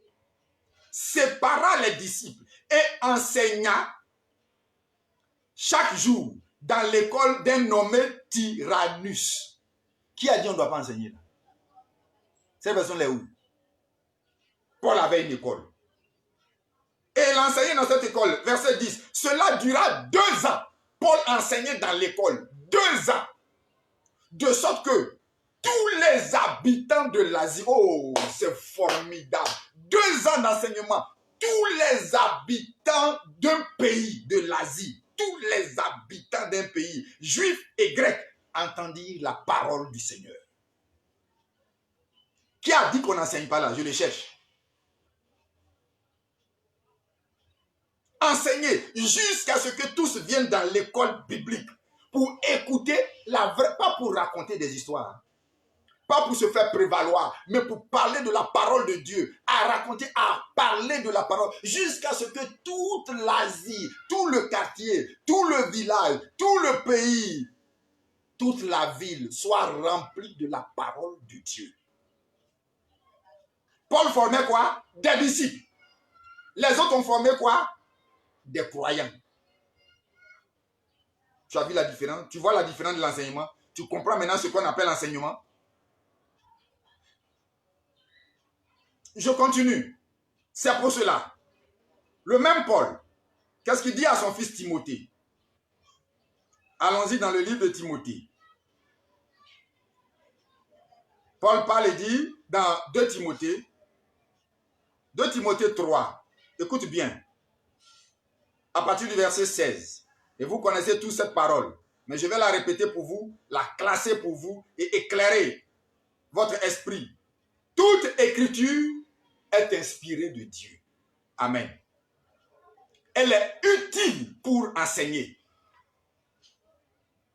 Sépara les disciples et enseigna chaque jour dans l'école d'un nommé Tyrannus. Qui a dit on ne doit pas enseigner là? Cette personne est où? Paul avait une école. Et il enseignait dans cette école, verset 10. Cela dura 2 ans. Paul enseignait dans l'école 2 ans. De sorte que tous les habitants de l'Asie, oh, c'est formidable. 2 ans d'enseignement. Tous les habitants d'un pays de l'Asie, tous les habitants d'un pays, juifs et grecs, entendirent la parole du Seigneur. Qui a dit qu'on n'enseigne pas là? Je les cherche. Enseigner jusqu'à ce que tous viennent dans l'école biblique pour écouter la vraie, pas pour raconter des histoires, pas pour se faire prévaloir, mais pour parler de la parole de Dieu, à raconter, à parler de la parole, jusqu'à ce que toute l'Asie, tout le quartier, tout le village, tout le pays, toute la ville soit remplie de la parole de Dieu. Paul formait quoi? Des disciples. Les autres ont formé quoi? Des croyants. Tu as vu la différence? Tu vois la différence de l'enseignement? Tu comprends maintenant ce qu'on appelle l'enseignement? Je continue. C'est pour cela. Le même Paul, qu'est-ce qu'il dit à son fils Timothée? Allons-y dans le livre de Timothée. Paul parle et dit dans 2 Timothée 3, écoute bien, à partir du verset 16. Et vous connaissez tous cette parole, mais je vais la répéter pour vous, la classer pour vous et éclairer votre esprit. Toute écriture est inspirée de Dieu. Amen. Elle est utile pour enseigner.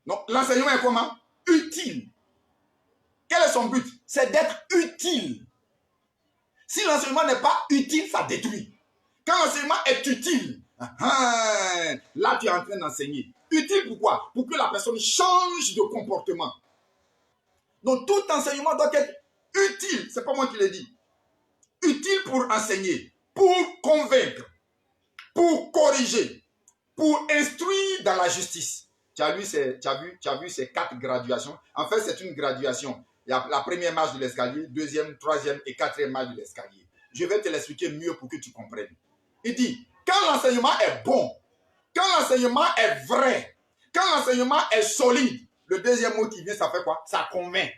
Donc, l'enseignement est comment? Utile. Quel est son but? C'est d'être utile. Si l'enseignement n'est pas utile, ça détruit. Quand l'enseignement est utile, là tu es en train d'enseigner. Utile pourquoi? Pour que la personne change de comportement. Donc tout enseignement doit être utile. Ce n'est pas moi qui l'ai dit. Utile pour enseigner, pour convaincre, pour corriger, pour instruire dans la justice. Tu as vu ces 4 graduations? En fait, c'est une graduation. Il y a la première marche de l'escalier, 2e, 3e et 4e marche de l'escalier. Je vais te l'expliquer mieux pour que tu comprennes. Il dit, quand l'enseignement est bon, quand l'enseignement est vrai, quand l'enseignement est solide, le deuxième mot qui vient, ça fait quoi? Ça convainc.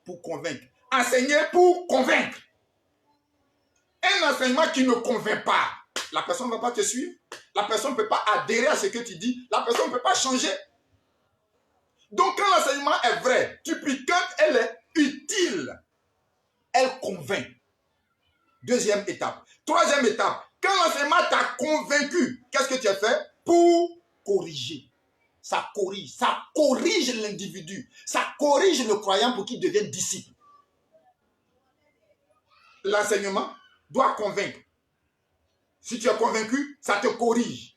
Pour convaincre. Enseigner pour convaincre. Un enseignement qui ne convainc pas, la personne ne va pas te suivre. La personne ne peut pas adhérer à ce que tu dis. La personne ne peut pas changer. Donc, quand l'enseignement est vrai, quand elle est utile, elle convainc. 2e étape. 3e étape, quand l'enseignement t'a convaincu, qu'est-ce que tu as fait? Pour corriger. Ça corrige l'individu. Ça corrige le croyant pour qu'il devienne disciple. L'enseignement doit convaincre. Si tu es convaincu, ça te corrige.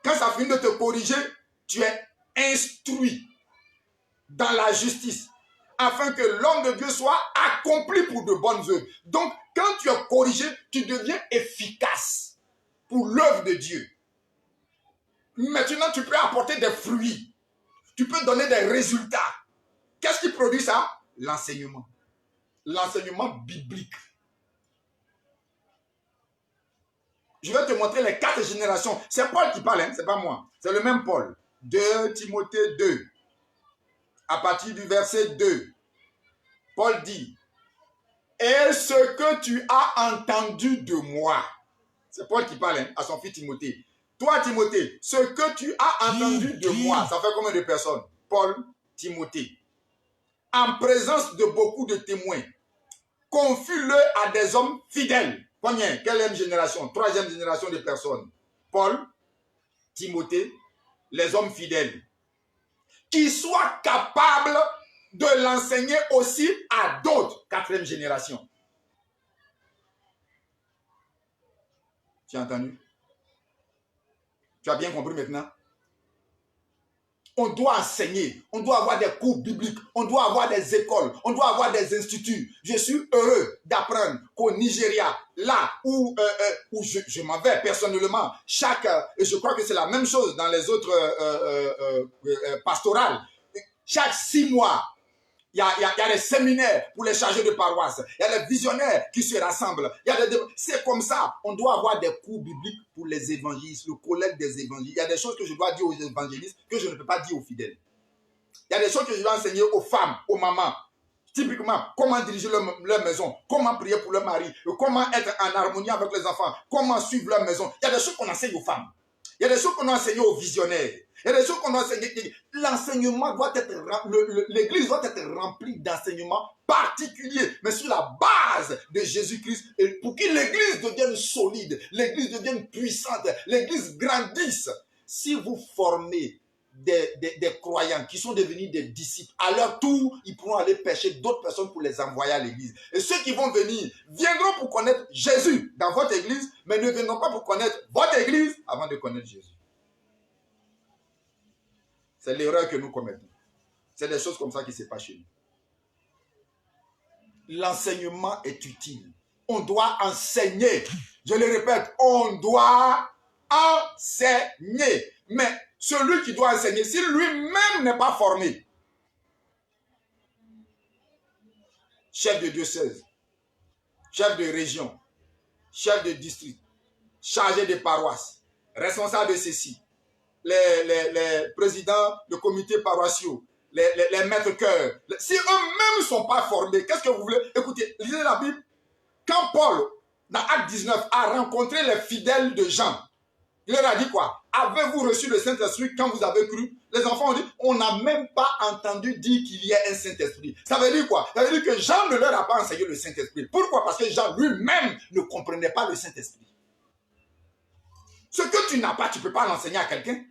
Quand ça finit de te corriger, tu es instruit dans la justice, afin que l'homme de Dieu soit accompli pour de bonnes œuvres. Donc, quand tu es corrigé, tu deviens efficace pour l'œuvre de Dieu. Maintenant, tu peux apporter des fruits. Tu peux donner des résultats. Qu'est-ce qui produit ça? L'enseignement. L'enseignement biblique. Je vais te montrer les 4 générations. C'est Paul qui parle, hein? C'est pas moi. C'est le même Paul. 2 Timothée 2. À partir du verset 2. Paul dit, et ce que tu as entendu de moi. C'est Paul qui parle, hein, à son fils Timothée. Toi, Timothée, ce que tu as entendu de moi, ça fait combien de personnes? Paul, Timothée. En présence de beaucoup de témoins, confie-le à des hommes fidèles. Combien? Quelle génération? Troisième génération de personnes. Paul, Timothée, les hommes fidèles. Qui soient capables de l'enseigner aussi à d'autres. Quatrième génération. Tu as entendu? Tu as bien compris maintenant? On doit enseigner, on doit avoir des cours bibliques, on doit avoir des écoles, on doit avoir des instituts. Je suis heureux d'apprendre qu'au Nigeria, là où je m'en vais personnellement, et je crois que c'est la même chose dans les autres pastorales, chaque 6 mois, il y a des séminaires pour les chargés de paroisse. Il y a des visionnaires qui se rassemblent. C'est comme ça. On doit avoir des cours bibliques pour les évangélistes, le collège des évangélistes. Il y a des choses que je dois dire aux évangélistes que je ne peux pas dire aux fidèles. Il y a des choses que je dois enseigner aux femmes, aux mamans. Typiquement, comment diriger leur maison, comment prier pour leur mari, comment être en harmonie avec les enfants, comment suivre leur maison. Il y a des choses qu'on enseigne aux femmes. Il y a des choses qu'on doit enseigner aux visionnaires. Il y a des choses qu'on doit enseigner. L'enseignement doit être, l'église doit être remplie d'enseignements particuliers, mais sur la base de Jésus-Christ, pour que l'église devienne solide, l'église devienne puissante, l'église grandisse. Si vous formez des croyants qui sont devenus des disciples, à leur tour, ils pourront aller pêcher d'autres personnes pour les envoyer à l'église. Et ceux qui vont venir, viendront pour connaître Jésus dans votre église, mais ne viendront pas pour connaître votre église avant de connaître Jésus. C'est l'erreur que nous commettons. C'est des choses comme ça qui se passent chez nous. L'enseignement est utile. On doit enseigner. Je le répète, on doit enseigner. Mais celui qui doit enseigner, si lui-même n'est pas formé, chef de diocèse, chef de région, chef de district, chargé de paroisse, responsable de ceci, les présidents de comités paroissiaux, les maîtres chœurs, si eux-mêmes ne sont pas formés, qu'est-ce que vous voulez? Écoutez, lisez la Bible. Quand Paul, dans Acte 19, a rencontré les fidèles de Jean, il leur a dit quoi? Avez-vous reçu le Saint-Esprit quand vous avez cru? Les enfants ont dit, on n'a même pas entendu dire qu'il y ait un Saint-Esprit. Ça veut dire quoi? Ça veut dire que Jean ne leur a pas enseigné le Saint-Esprit. Pourquoi? Parce que Jean lui-même ne comprenait pas le Saint-Esprit. Ce que tu n'as pas, tu ne peux pas l'enseigner à quelqu'un.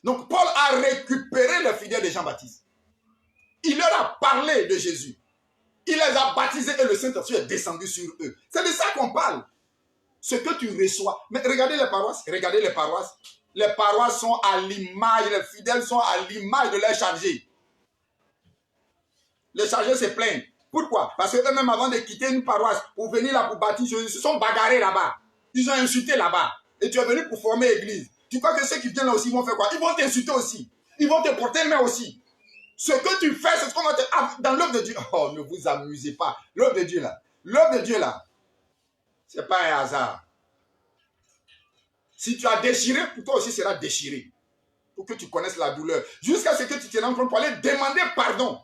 Donc Paul a récupéré les fidèles de Jean-Baptiste. Il leur a parlé de Jésus. Il les a baptisés et le Saint-Esprit est descendu sur eux. C'est de ça qu'on parle. Ce que tu reçois. Mais regardez les paroisses. Regardez les paroisses. Les paroisses sont à l'image, les fidèles sont à l'image de leurs chargés. Les chargés se plaignent. Pourquoi? Parce qu'eux-mêmes, avant de quitter une paroisse, pour venir là pour bâtir, ils se sont bagarrés là-bas. Ils ont insulté là-bas. Et tu es venu pour former l'église. Tu crois que ceux qui viennent là aussi vont faire quoi? Ils vont t'insulter aussi. Ils vont te porter main aussi. Ce que tu fais, c'est ce qu'on va te... Dans l'œuvre de Dieu. Oh, ne vous amusez pas. L'œuvre de Dieu là. L'œuvre de Dieu là. Ce n'est pas un hasard. Si tu as déchiré, pour toi aussi sera déchiré. Pour que tu connaisses la douleur. Jusqu'à ce que tu te rendes compte pour aller demander pardon.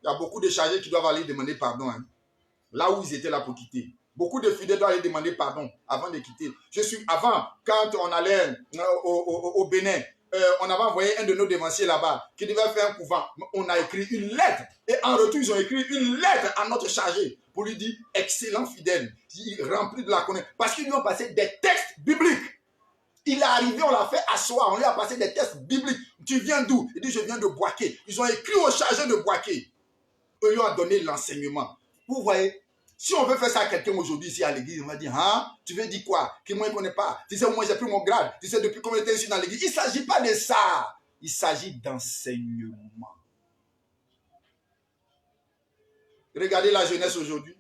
Il y a beaucoup de chargés qui doivent aller demander pardon. Hein. Là où ils étaient là pour quitter. Beaucoup de fidèles doivent aller demander pardon avant de quitter. Avant, quand on allait au Bénin, on avait envoyé un de nos dévanciers là-bas qui devait faire un couvent. On a écrit une lettre. Et en retour, ils ont écrit une lettre à notre chargé pour lui dire excellent fidèle, rempli de la connaissance. Parce qu'ils lui ont passé des textes bibliques. Il est arrivé, on l'a fait asseoir, on lui a passé des textes bibliques. Tu viens d'où? Il dit je viens de Boaké. Ils ont écrit au chargé de Boaké. Eux lui ont donné l'enseignement. Vous voyez, si on veut faire ça à quelqu'un aujourd'hui ici à l'église, on va dire, hein, tu veux dire quoi? Que moi je ne connais pas. Tu sais, moi j'ai pris mon grade. Tu sais, depuis combien de temps je suis dans l'église? Il ne s'agit pas de ça. Il s'agit d'enseignement. Regardez la jeunesse aujourd'hui.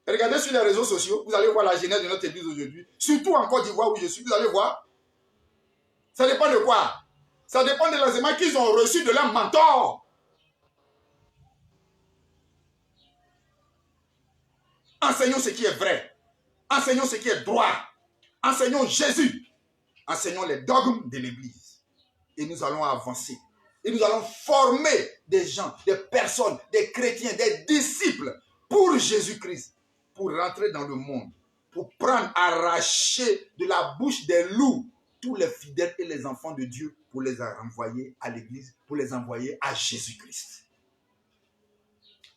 Regardez sur les réseaux sociaux, vous allez voir la jeunesse de notre église aujourd'hui. Surtout en Côte d'Ivoire où je suis, vous allez voir. Ça dépend de quoi? Ça dépend de l'enseignement qu'ils ont reçu de leur mentor. Enseignons ce qui est vrai. Enseignons ce qui est droit. Enseignons Jésus. Enseignons les dogmes de l'église. Et nous allons avancer. Et nous allons former des gens, des personnes, des chrétiens, des disciples pour Jésus-Christ. Pour rentrer dans le monde. Pour prendre, arracher de la bouche des loups tous les fidèles et les enfants de Dieu pour les envoyer à l'église, pour les envoyer à Jésus-Christ.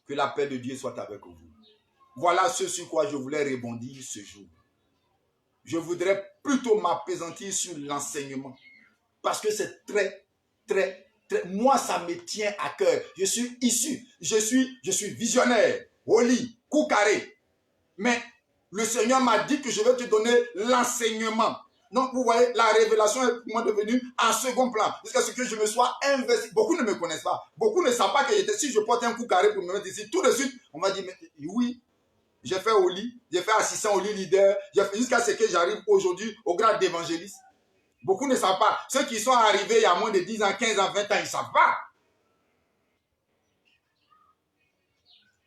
Que la paix de Dieu soit avec vous. Voilà ce sur quoi je voulais rebondir ce jour. Je voudrais plutôt m'appesantir sur l'enseignement. Parce que c'est très, moi ça me tient à cœur. Je suis issu, je suis visionnaire, Oli, coup carré. Mais le Seigneur m'a dit que je vais te donner l'enseignement. Donc vous voyez, la révélation est pour moi devenue en second plan. Jusqu'à ce que je me sois investi. Beaucoup ne me connaissent pas. Beaucoup ne savent pas que si je porte un coup carré pour me mettre ici, tout de suite, on va dire, mais, oui, j'ai fait Oli, j'ai fait assistant Oli leader, jusqu'à ce que j'arrive aujourd'hui au grade d'évangéliste. Beaucoup ne savent pas. Ceux qui sont arrivés il y a moins de 10 ans, 15 ans, 20 ans, ils ne savent pas.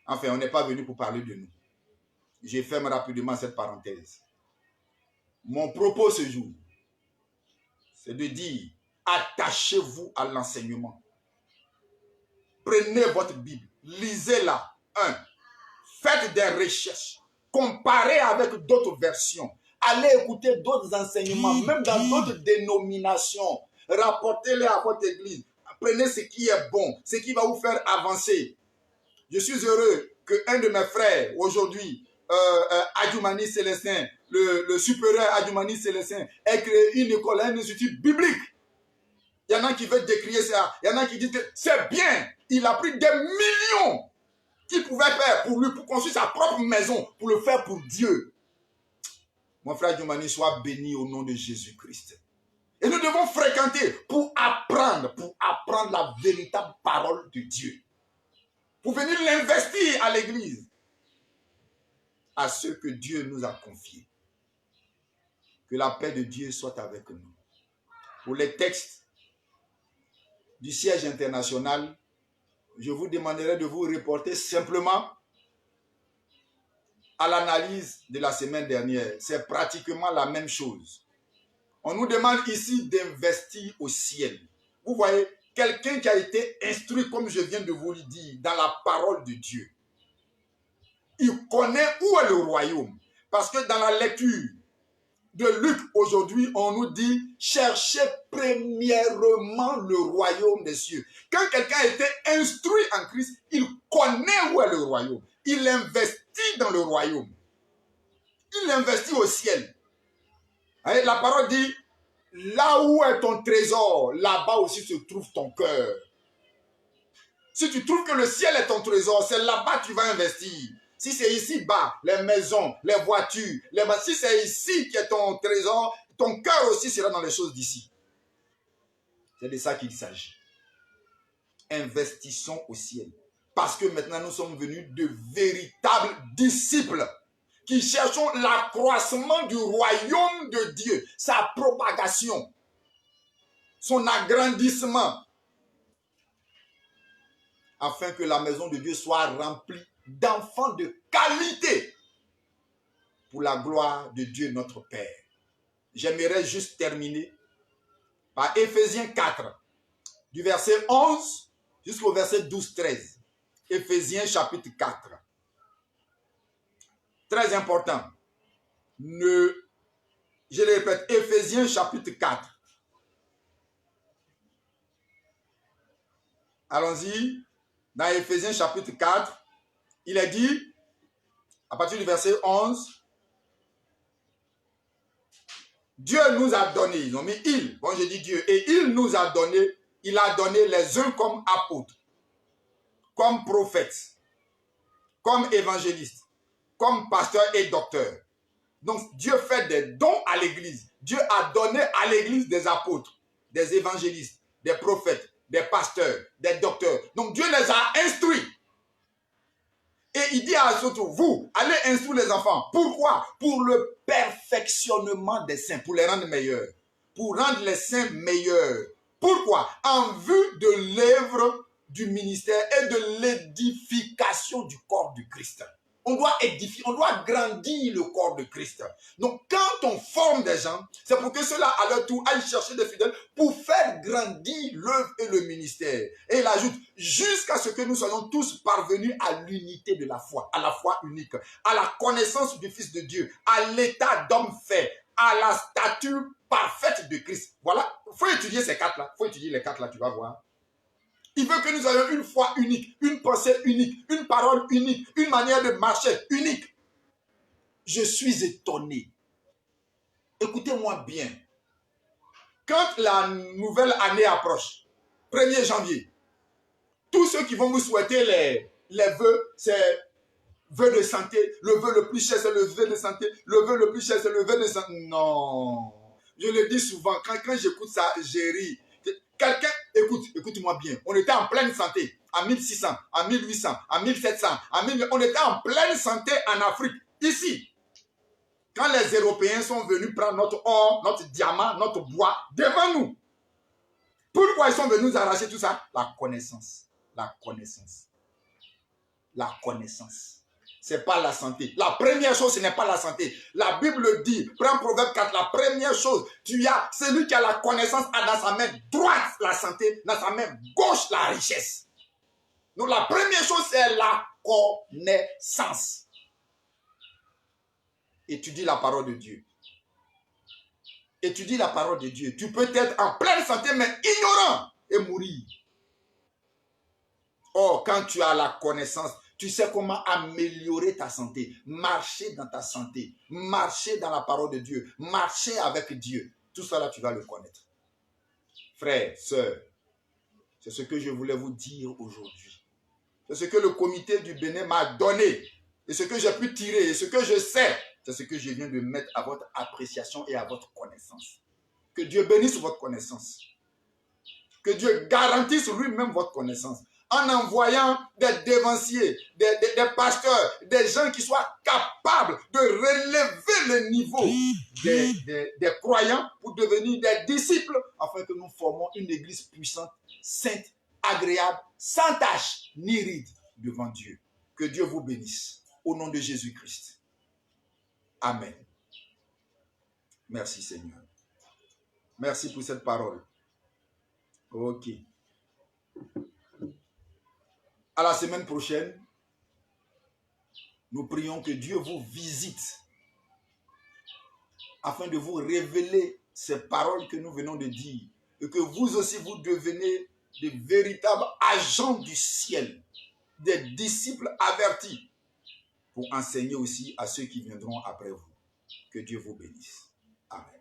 Enfin, on n'est pas venu pour parler de nous. Je ferme rapidement cette parenthèse. Mon propos ce jour, c'est de dire, attachez-vous à l'enseignement. Prenez votre Bible, lisez-la. Faites des recherches. Comparez avec d'autres versions. Allez écouter d'autres enseignements, même dans d'autres dénominations. Rapportez-les à votre église. Prenez ce qui est bon, ce qui va vous faire avancer. Je suis heureux qu'un de mes frères, aujourd'hui, Adjoumani Célestin, le supérieur Adjoumani Célestin, ait créé une école, un institut biblique. Il y en a qui veulent décrier ça. Il y en a qui disent que c'est bien. Il a pris des millions qu'il pouvait faire pour lui, pour construire sa propre maison, pour le faire pour Dieu. Mon frère Adjoumani, soit béni au nom de Jésus-Christ. Et nous devons fréquenter pour apprendre la véritable parole de Dieu. Pour venir l'investir à l'église, à ceux que Dieu nous a confiés. Que la paix de Dieu soit avec nous. Pour les textes du siège international, je vous demanderai de vous reporter simplement à l'analyse de la semaine dernière. C'est pratiquement la même chose. On nous demande ici d'investir au ciel. Vous voyez, quelqu'un qui a été instruit, comme je viens de vous le dire, dans la parole de Dieu, il connaît où est le royaume. Parce que dans la lecture de Luc aujourd'hui, on nous dit « Cherchez premièrement le royaume des cieux ». Quand quelqu'un a été instruit en Christ, il connaît où est le royaume. Il investit dans le royaume. Il investit au ciel. La parole dit « Là où est ton trésor, là-bas aussi se trouve ton cœur ». Si tu trouves que le ciel est ton trésor, c'est là-bas que tu vas investir. Si c'est ici-bas, les maisons, les voitures, si c'est ici qui est ton trésor, ton cœur aussi sera dans les choses d'ici. C'est de ça qu'il s'agit. Investissons au ciel. Parce que maintenant nous sommes venus de véritables disciples qui cherchons l'accroissement du royaume de Dieu, sa propagation, son agrandissement, afin que la maison de Dieu soit remplie d'enfants de qualité pour la gloire de Dieu notre Père. J'aimerais juste terminer par Éphésiens 4, du verset 11 jusqu'au verset 12-13. Éphésiens chapitre 4. Très important. Je le répète, Éphésiens chapitre 4. Allons-y. Dans Éphésiens chapitre 4, il est dit, à partir du verset 11, Dieu nous a donné, ils ont mis il, bon je dis Dieu, et il nous a donné, il a donné les uns comme apôtres, comme prophètes, comme évangélistes, comme pasteurs et docteurs. Donc Dieu fait des dons à l'église. Dieu a donné à l'église des apôtres, des évangélistes, des prophètes, des pasteurs, des docteurs. Donc Dieu les a instruits. Et il dit à surtout, vous, allez instruire les enfants. Pourquoi? Pour le perfectionnement des saints, pour les rendre meilleurs. Pour rendre les saints meilleurs. Pourquoi? En vue de l'œuvre du ministère et de l'édification du corps du Christ. On doit édifier, on doit grandir le corps de Christ. Donc, quand on forme des gens, c'est pour que ceux-là, à leur tour, aillent chercher des fidèles pour faire grandir l'œuvre et le ministère. Et il ajoute, jusqu'à ce que nous soyons tous parvenus à l'unité de la foi, à la foi unique, à la connaissance du Fils de Dieu, à l'état d'homme fait, à la stature parfaite de Christ. Voilà, il faut étudier ces quatre-là. Il faut étudier les quatre-là, tu vas voir. Il veut que nous ayons une foi unique, une pensée unique, une parole unique, une manière de marcher unique. je suis étonné. Écoutez-moi bien. Quand la nouvelle année approche, 1er janvier, tous ceux qui vont vous souhaiter les vœux, c'est vœux de santé, le vœu le plus cher, c'est le vœu de santé, le vœu le plus cher, c'est le vœu de santé. Non. Je le dis souvent, quand j'écoute ça, j'ai ri. Quelqu'un, écoute-moi bien, on était en pleine santé, en 1600, en 1800, en 1700, on était en pleine santé en Afrique, ici. Quand les Européens sont venus prendre notre or, notre diamant, notre bois, devant nous. Pourquoi ils sont venus nous arracher tout ça? La connaissance. La connaissance. La connaissance. Ce n'est pas la santé. La première chose, ce n'est pas la santé. La Bible dit, prends Proverbe 4, la première chose, celui qui a la connaissance a dans sa main droite la santé, dans sa main gauche la richesse. Donc la première chose, c'est la connaissance. Étudie la parole de Dieu. Étudie la parole de Dieu. Tu peux être en pleine santé, mais ignorant et mourir. Or, quand tu as la connaissance, tu sais comment améliorer ta santé, marcher dans ta santé, marcher dans la parole de Dieu, marcher avec Dieu. Tout cela, tu vas le connaître. Frères, sœurs, c'est ce que je voulais vous dire aujourd'hui. C'est ce que le comité du Bénin m'a donné. Et ce que j'ai pu tirer, et ce que je sais, c'est ce que je viens de mettre à votre appréciation et à votre connaissance. Que Dieu bénisse votre connaissance. Que Dieu garantisse lui-même votre connaissance. En envoyant des dévanciers, des pasteurs, des gens qui soient capables de relever le niveau des croyants pour devenir des disciples, afin que nous formons une église puissante, sainte, agréable, sans tache ni ride devant Dieu. Que Dieu vous bénisse. Au nom de Jésus-Christ. Amen. Merci Seigneur. Merci pour cette parole. Ok. À la semaine prochaine, nous prions que Dieu vous visite afin de vous révéler ces paroles que nous venons de dire et que vous aussi vous devenez de véritables agents du ciel, des disciples avertis pour enseigner aussi à ceux qui viendront après vous. Que Dieu vous bénisse. Amen.